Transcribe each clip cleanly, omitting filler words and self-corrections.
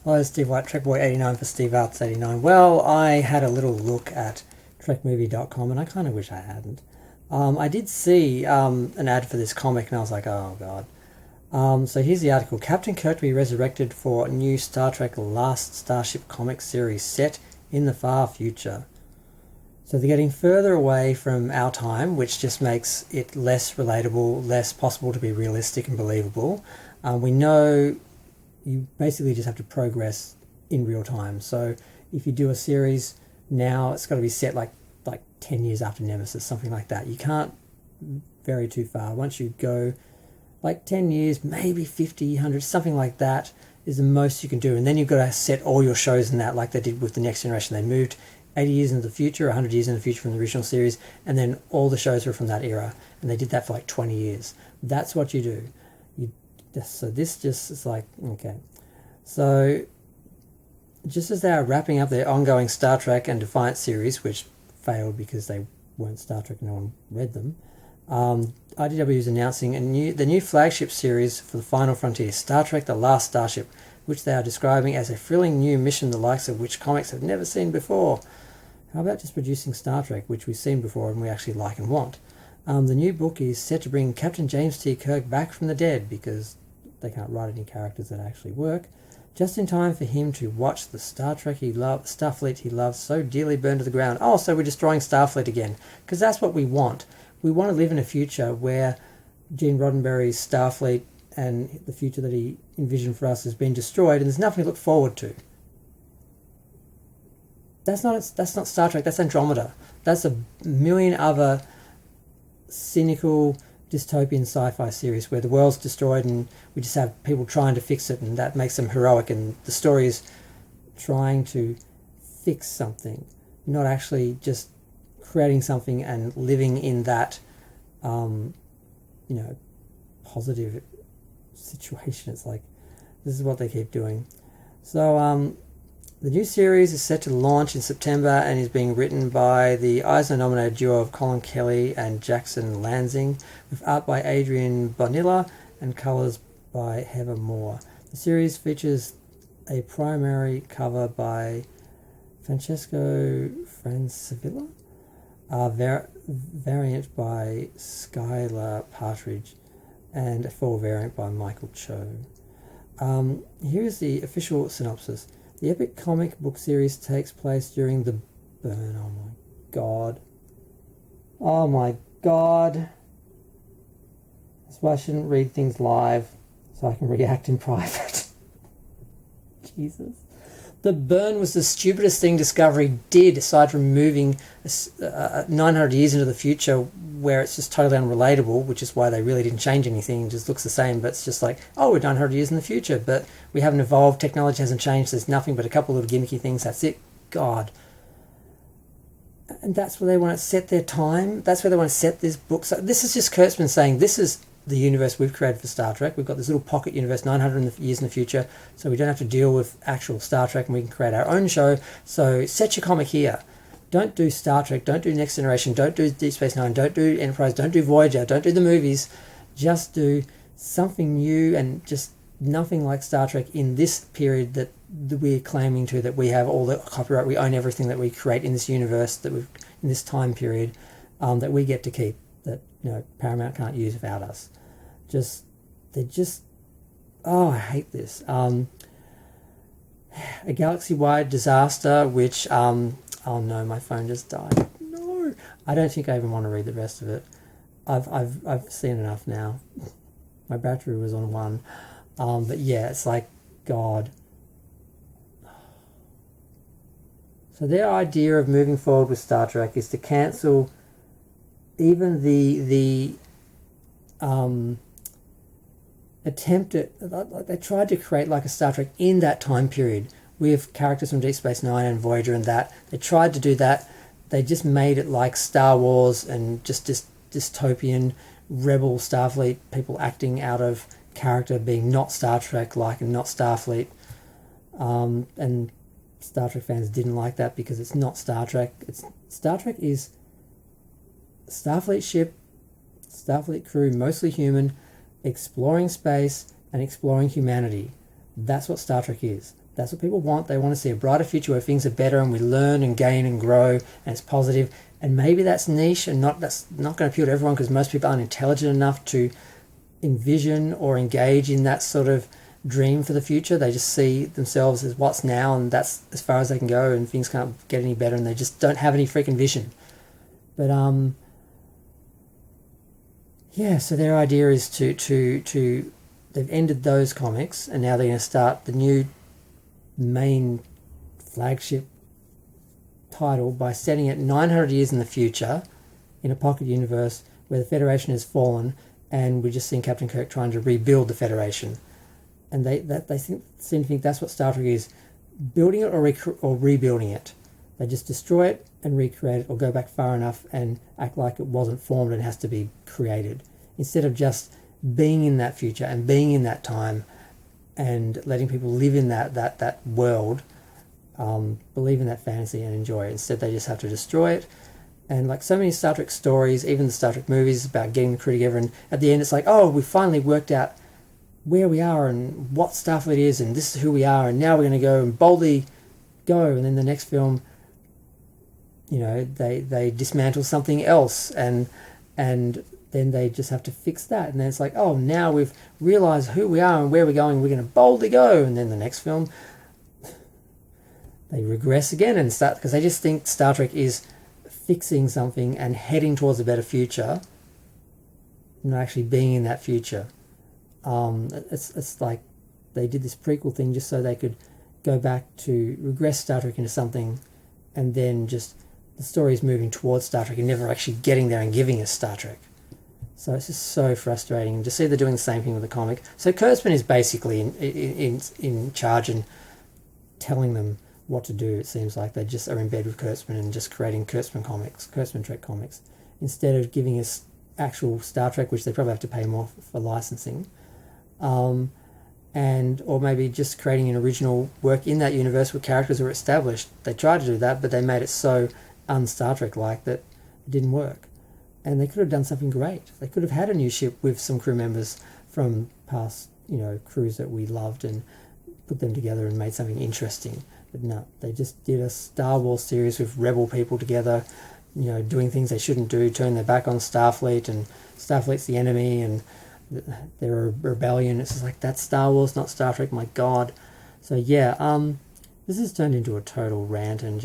Hello, Steve White, Trekboy89 for Steve Arts89. Well, I had a little look at TrekMovie.com and I kind of wish I hadn't. I did see an ad for this comic and I was like, oh god. So here's the article. Captain Kirk to be resurrected for new Star Trek Last Starship comic series set in the far future. So they're getting further away from our time, which just makes it less relatable, less possible to be realistic and believable. We know you basically just have to progress in real time. So if you do a series now, it's got to be set like 10 years after Nemesis, something like that. You can't vary too far. Once you go like 10 years, maybe 50, 100, something like that is the most you can do. And then you've got to set all your shows in that, like they did with The Next Generation. They moved 80 years into the future, 100 years in the future from the original series, and then all the shows were from that era. And they did that for like 20 years. That's what you do. So this just is like, okay. So just as they are wrapping up their ongoing Star Trek and Defiant series, which failed because they weren't Star Trek, no one read them, IDW is announcing the new flagship series for the final frontier, Star Trek The Last Starship, which they are describing as a thrilling new mission the likes of which comics have never seen before. How about just producing Star Trek, which we've seen before and we actually like and want? The new book is set to bring Captain James T. Kirk back from the dead, because they can't write any characters that actually work, just in time for him to watch the Starfleet he loves so dearly burn to the ground. Oh, so we're destroying Starfleet again, because that's what we want. We want to live in a future where Gene Roddenberry's Starfleet and the future that he envisioned for us has been destroyed, and there's nothing to look forward to. That's not Star Trek. That's Andromeda. That's a million other cynical dystopian sci-fi series where the world's destroyed and we just have people trying to fix it, and that makes them heroic, and the story is trying to fix something, not actually just creating something and living in that positive situation. It's like, this is what they keep doing. So the new series is set to launch in September and is being written by the Eisner-nominated duo of Colin Kelly and Jackson Lansing, with art by Adrian Bonilla and colours by Heather Moore. The series features a primary cover by Francesco Francavilla, a variant by Skylar Partridge, and a full variant by Michael Cho. Here's the official synopsis. The epic comic book series takes place during the burn. Oh my god. Oh my god. That's why I shouldn't read things live, so I can react in private. Jesus. The burn was the stupidest thing Discovery did, aside from moving 900 years into the future, where it's just totally unrelatable, which is why they really didn't change anything. It just looks the same, but it's just like, oh, we're 900 years in the future, but we haven't evolved, technology hasn't changed, there's nothing but a couple of little gimmicky things, that's it. God. And that's where they want to set their time, that's where they want to set this book. So this is just Kurtzman saying, this is the universe we've created for Star Trek. We've got this little pocket universe 900 years in the future, so we don't have to deal with actual Star Trek, and we can create our own show. So set your comic here. Don't do Star Trek, don't do Next Generation, don't do Deep Space Nine, don't do Enterprise, don't do Voyager, don't do the movies. Just do something new and just nothing like Star Trek in this period that we're claiming to, that we have all the copyright, we own everything that we create in this universe, that we've in this time period, that we get to keep, that Paramount can't use without us. I hate this. A galaxy-wide disaster, which oh no, my phone just died. No, I don't think I even want to read the rest of it. I've seen enough now. My battery was on 1, but yeah, it's like, God. So their idea of moving forward with Star Trek is to cancel even the attempt at, they tried to create like a Star Trek in that time period with characters from Deep Space Nine and Voyager and that. They tried to do that. They just made it like Star Wars and just dystopian rebel Starfleet people acting out of character, being not Star Trek like and not Starfleet. And Star Trek fans didn't like that because it's not Star Trek. Star Trek is Starfleet ship, Starfleet crew, mostly human, exploring space and exploring humanity. That's what Star Trek is. That's what people want. They want to see a brighter future where things are better and we learn and gain and grow and it's positive. And maybe that's niche and that's not going to appeal to everyone because most people aren't intelligent enough to envision or engage in that sort of dream for the future. They just see themselves as what's now and that's as far as they can go and things can't get any better and they just don't have any freaking vision. But yeah, so their idea is to they've ended those comics and now they're going to start the new main flagship title by setting it 900 years in the future in a pocket universe where the Federation has fallen and we're just seeing Captain Kirk trying to rebuild the Federation. And they seem to think that's what Star Trek is, building it or rebuilding it. They just destroy it and recreate it or go back far enough and act like it wasn't formed and has to be created. Instead of just being in that future and being in that time and letting people live in that world, believe in that fantasy and enjoy it. Instead, they just have to destroy it. And like so many Star Trek stories, even the Star Trek movies, about getting the crew together, and at the end it's like, oh, we finally worked out where we are and what Starfleet is, and this is who we are, and now we're going to go and boldly go. And then the next film, you know, they dismantle something else, and then they just have to fix that. And then it's like, oh, now we've realised who we are and where we're going, we're going to boldly go. And then the next film, they regress again and start, because they just think Star Trek is fixing something and heading towards a better future, not actually being in that future. It's like they did this prequel thing just so they could go back to regress Star Trek into something, and then just the story is moving towards Star Trek and never actually getting there and giving us Star Trek. So it's just so frustrating to see they're doing the same thing with the comic. So Kurtzman is basically in charge and telling them what to do. It seems like they just are in bed with Kurtzman and just creating Kurtzman Trek comics, instead of giving us actual Star Trek, which they probably have to pay more for licensing, and or maybe just creating an original work in that universe where characters were established. They tried to do that, but they made it so un-Star Trek-like that it didn't work. And they could have done something great. They could have had a new ship with some crew members from past, you know, crews that we loved and put them together and made something interesting. But no, they just did a Star Wars series with rebel people together, you know, doing things they shouldn't do, turn their back on Starfleet, and Starfleet's the enemy, and they're a rebellion. It's just like, that's Star Wars, not Star Trek, my God. So yeah, this has turned into a total rant, and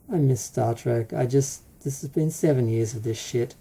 I miss Star Trek. This has been 7 years of this shit,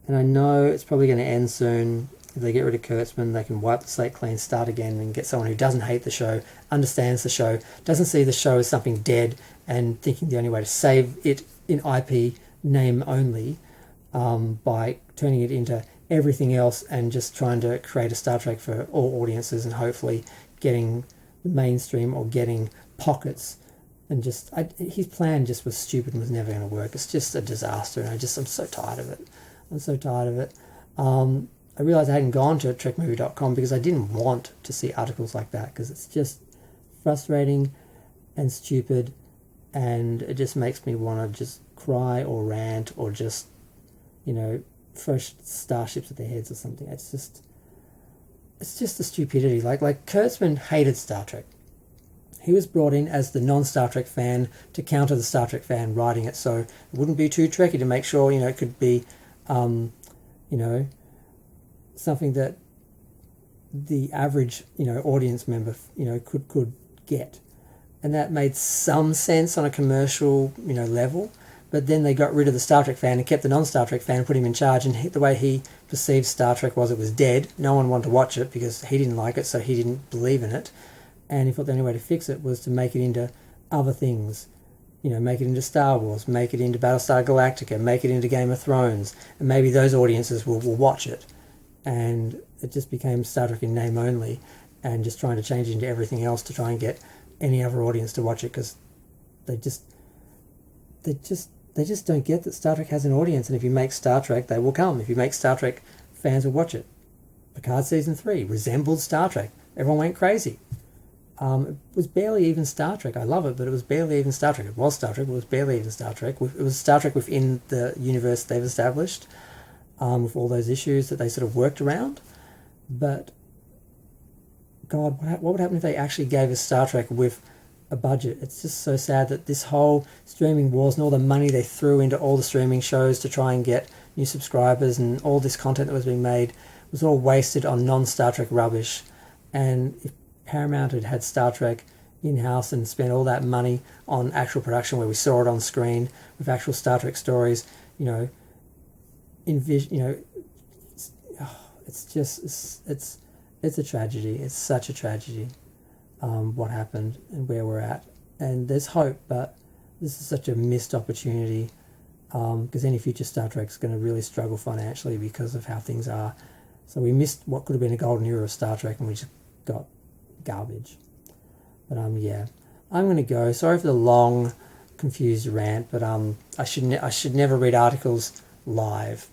and I know it's probably going to end soon. If they get rid of Kurtzman, they can wipe the slate clean, start again, and get someone who doesn't hate the show, understands the show, doesn't see the show as something dead, and thinking the only way to save it in IP name only, by turning it into everything else and just trying to create a Star Trek for all audiences and hopefully getting the mainstream or getting pockets. And his plan just was stupid and was never going to work. It's just a disaster, and I'm so tired of it. I'm so tired of it. I realised I hadn't gone to trekmovie.com because I didn't want to see articles like that, because it's just frustrating and stupid, and it just makes me want to just cry or rant or just, you know, throw starships at their heads or something. It's just the stupidity. Like Kurtzman hated Star Trek. He was brought in as the non-Star Trek fan to counter the Star Trek fan writing it, so it wouldn't be too Trekky, to make sure, you know, it could be, you know, something that the average, you know, audience member, you know, could get. And that made some sense on a commercial, you know, level. But then they got rid of the Star Trek fan and kept the non-Star Trek fan and put him in charge. And the way he perceived Star Trek was it was dead. No one wanted to watch it because he didn't like it, so he didn't believe in it. And he thought the only way to fix it was to make it into other things. You know, make it into Star Wars, make it into Battlestar Galactica, make it into Game of Thrones. And maybe those audiences will watch it. And it just became Star Trek in name only, and just trying to change it into everything else to try and get any other audience to watch it, because they just don't get that Star Trek has an audience, and if you make Star Trek, they will come. If you make Star Trek, fans will watch it. Picard Season 3 resembled Star Trek. Everyone went crazy. It was barely even Star Trek. I love it, but it was barely even Star Trek. It was Star Trek, but it was barely even Star Trek. It was Star Trek within the universe they've established, with all those issues that they sort of worked around. But God, what would happen if they actually gave us Star Trek with a budget? It's just so sad that this whole streaming wars and all the money they threw into all the streaming shows to try and get new subscribers and all this content that was being made was all wasted on non-Star Trek rubbish. And if Paramount had had Star Trek in-house and spent all that money on actual production where we saw it on screen with actual Star Trek stories, it's a tragedy. It's such a tragedy, what happened and where we're at. And there's hope, but this is such a missed opportunity, because any future Star Trek's going to really struggle financially because of how things are. So we missed what could have been a golden era of Star Trek, and we just got garbage. But yeah, I'm going to go. Sorry for the long, confused rant, but I should never read articles live.